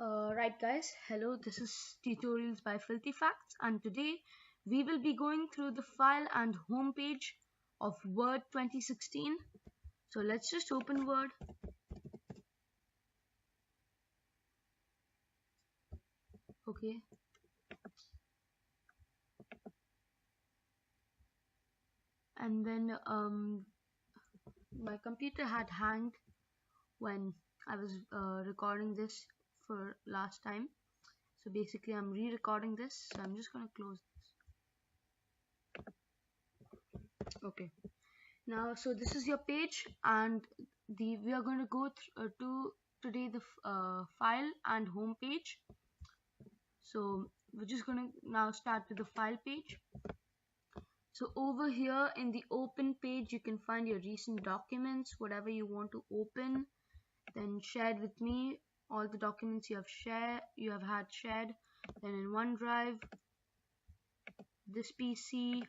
Right guys, hello, this is Tutorials by Filthy Facts, and today we will be going through the file and home page of Word 2016. So let's just open Word. Okay. And then my computer had hanged when I was recording this for last time. So basically I'm re-recording this, so I'm just gonna close this. Okay. Now, so this is your page, and we are going to go to today the file and home page. So we're just going to now start with the file page. So over here in the open page, you can find your recent documents, whatever you want to open. Then shared with me, all the documents you have had shared. Then in OneDrive, this PC.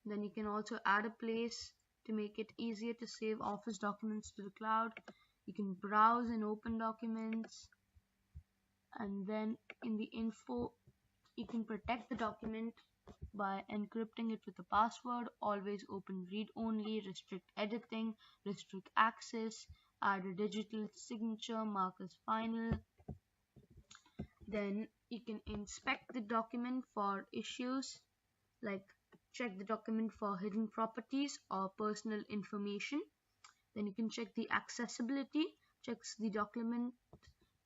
Then you can also add a place to make it easier to save Office documents to the cloud. You can browse and open documents, and then in the info you can protect the document by encrypting it with a password, always open read only, restrict editing, restrict access, add a digital signature, mark as final. Then you can inspect the document for issues like check the document for hidden properties or personal information. Then you can check the accessibility, checks the document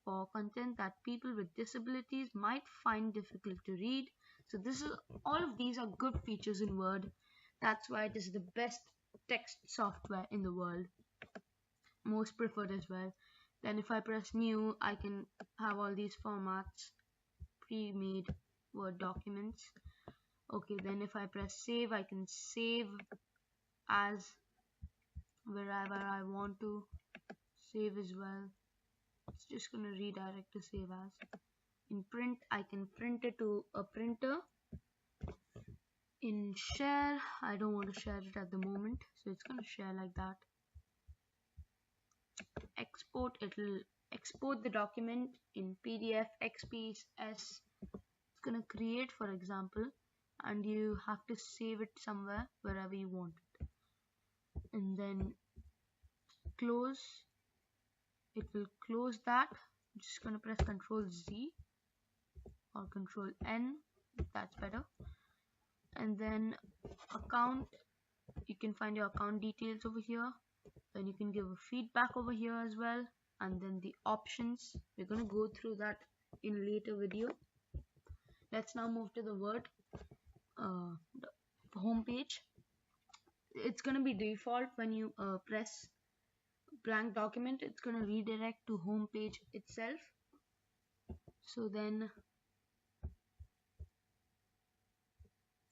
for content that people with disabilities might find difficult to read. So all of these are good features in Word. That's why it is the best text software in the world, most preferred as well. Then if I press new, I can have all these formats, pre-made Word documents. Okay, then if I press save, I can save as wherever I want to save as well. It's just gonna redirect to save as. In print, I can print it to a printer. In share, I don't want to share it at the moment, so it's gonna share like that. Export, it'll export the document in PDF, XPS. It's gonna create, for example, and you have to save it somewhere wherever you want it. And then close, it will close that. I'm just gonna press Ctrl Z or Ctrl N, that's better. And then account, you can find your account details over here. Then you can give a feedback over here as well. And then the options, we're gonna go through that in a later video. Let's now move to the Word home page. It's gonna be default when you press blank document, it's gonna redirect to home page itself. So then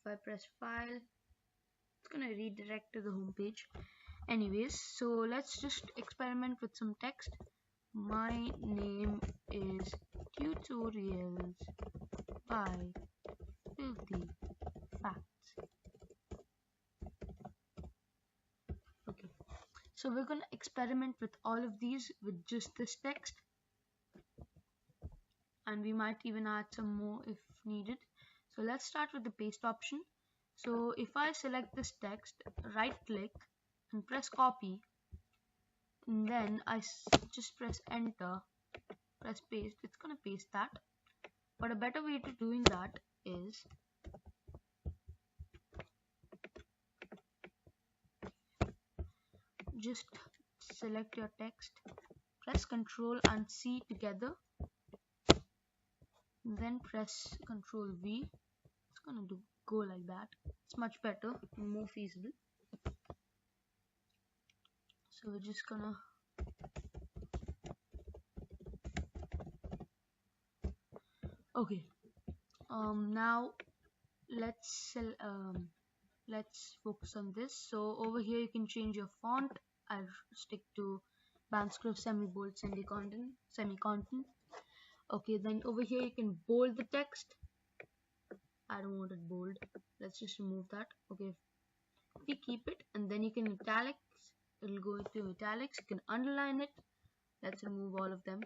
if I press file, it's gonna redirect to the home page. Anyways, so let's just experiment with some text. My name is Tutorials by Filthy Facts. Okay, so we're gonna experiment with all of these with just this text, and we might even add some more if needed. So let's start with the paste option. So if I select this text, right click and press copy, and then just press enter, press paste, it's gonna paste that. But a better way to doing that is just select your text, press Ctrl and C together, then press Ctrl V. It's gonna go like that. It's much better and more feasible. So we're just gonna okay. Now let's focus on this. So over here you can change your font. I'll stick to Bankscript semi-bold semi-content. Okay, then over here you can bold the text. I don't want it bold. Let's just remove that. Okay, we keep it, and then you can italics. It'll go into italics. You can underline it. Let's remove all of them.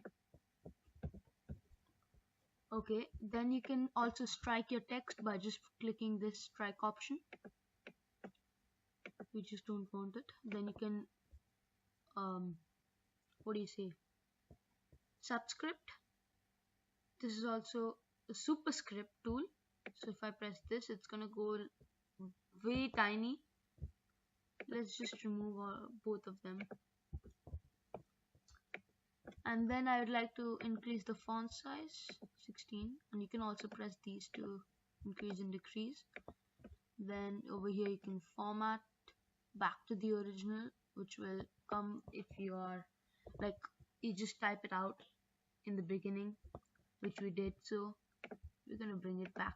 Okay, then you can also strike your text by just clicking this strike option. We just don't want it. Then you can what do you say, subscript. This is also a superscript tool. So if I press this, it's gonna go way tiny. Let's just remove both of them. And then I would like to increase the font size 16, and you can also press these to increase and decrease. Then over here you can format back to the original, which will come if you are like you just type it out in the beginning, which we did. So we're gonna bring it back.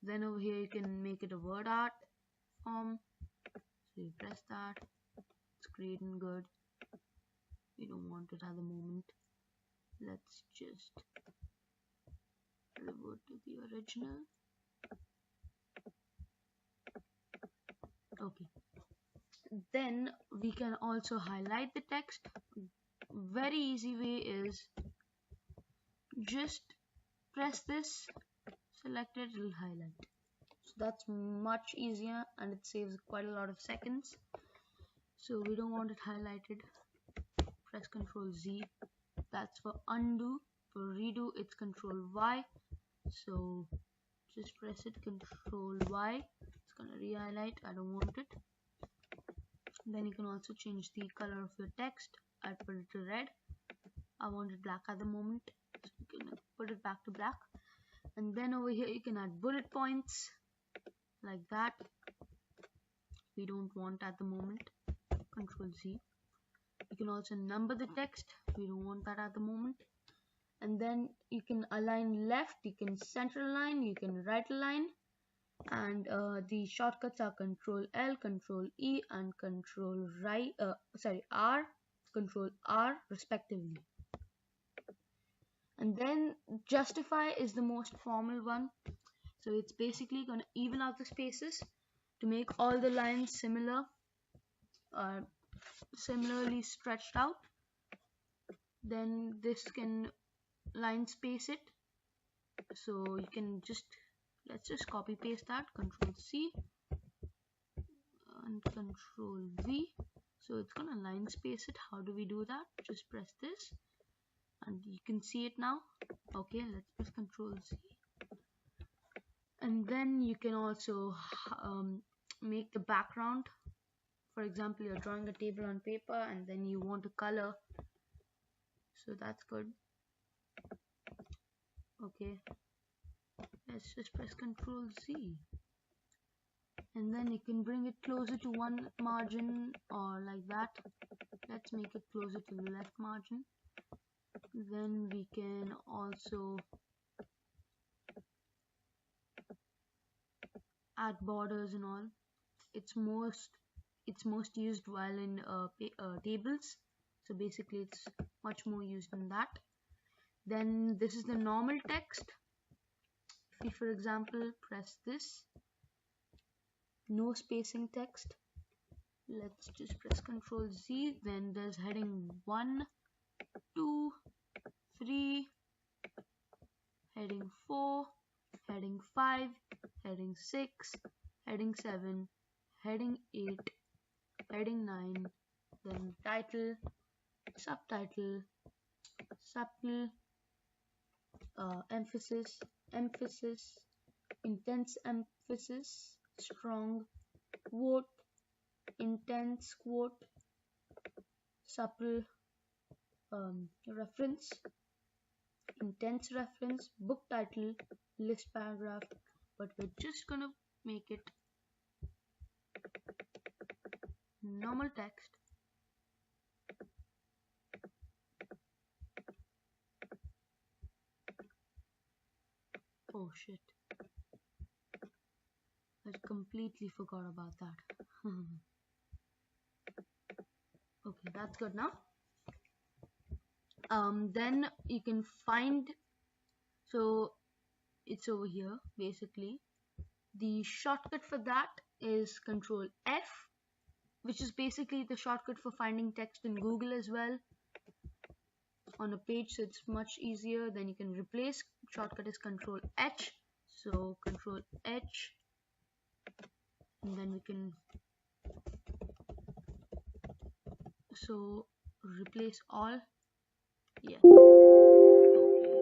Then over here you can make it a word art form. So you press that, it's great and good. We don't want it at the moment. Let's just revert to the original. Okay, then we can also highlight the text. Very easy way is just press this, select it, it'll highlight. So that's much easier and it saves quite a lot of seconds. So we don't want it highlighted. Press Ctrl Z. That's for undo. For redo, it's Ctrl Y. So just press it, Ctrl Y. It's gonna re-highlight. I don't want it. Then you can also change the color of your text. I put it to red. I want it black at the moment, so you can put it back to black. And then over here you can add bullet points like that. We don't want at the moment. Ctrl Z. You can also number the text. We don't want that at the moment. And then you can align left, you can center align, you can right align, and the shortcuts are Ctrl L, Ctrl E, and R, Ctrl R respectively. And then justify is the most formal one. So it's basically going to even out the spaces to make all the lines similarly stretched out. Then this can line space it. So you can let's just copy paste that, Ctrl C and Ctrl V. So it's gonna line space it. How do we do that? Just press this and you can see it now. Okay, let's press Ctrl Z. And then you can also make the background. For example, you're drawing a table on paper and then you want a color, so that's good. Okay, let's just press Ctrl Z, and then you can bring it closer to one margin or like that. Let's make it closer to the left margin. Then we can also add borders and all. It's most used while in tables, so basically it's much more used in that. Then this is the normal text. If we, for example, press this, no spacing text, let's just press Ctrl Z. Then there's heading 1, 2, 3, heading 4, heading 5, heading 6, heading 7, heading 8, heading 9, then title, subtitle, subtle, emphasis, intense emphasis, strong, quote, intense quote, supple, reference, intense reference, book title, list paragraph, but we're just gonna make it normal text. Oh shit, I completely forgot about that. Okay, that's good now. Then you can find, so it's over here. Basically the shortcut for that is Control F, which is basically the shortcut for finding text in Google as well. on a page, so it's much easier. Then you can replace. Shortcut is Control H. So Control H, and then we can replace all. Yeah. Okay.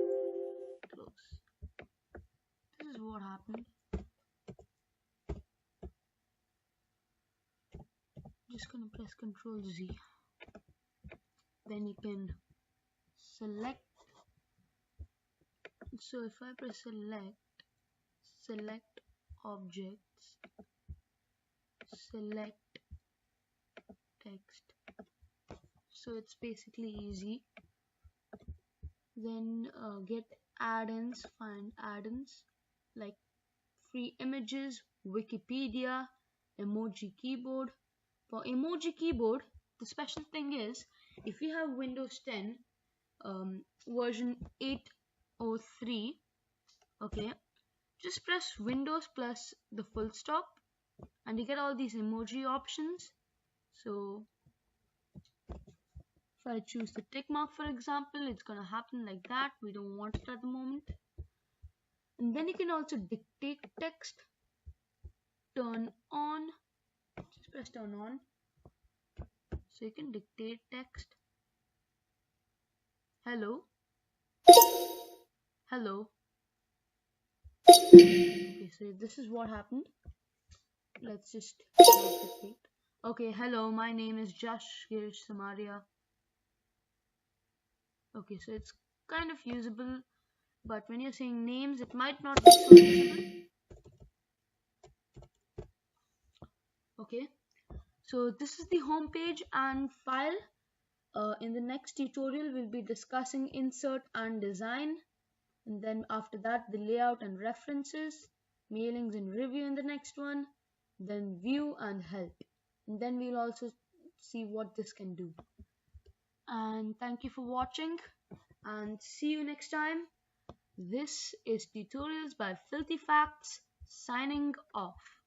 Close. This is what happened. Just gonna press Control Z. Then you can select. So if I press select objects, select text. So it's basically easy. Then get add-ins, find add-ins like free images, Wikipedia, emoji keyboard. For emoji keyboard, the special thing is if you have Windows 10 version 8.03, okay, just press Windows plus the full stop and you get all these emoji options. So if I choose the tick mark, for example, it's gonna happen like that. We don't want it at the moment. And then you can also dictate text, turn on, just press turn on. So you can dictate text. Hello. Hello. Okay, so this is what happened. Let's just dictate. Okay, hello, my name is Josh Girish Samaria. Okay, so it's kind of usable, but when you're saying names, it might not be so usable. Okay, so this is the home page and file. In the next tutorial, we'll be discussing insert and design. And then after that, the layout and references, mailings and review in the next one, then view and help. And then we'll also see what this can do. And thank you for watching and see you next time. This is Tutorials by Filthy Facts signing off.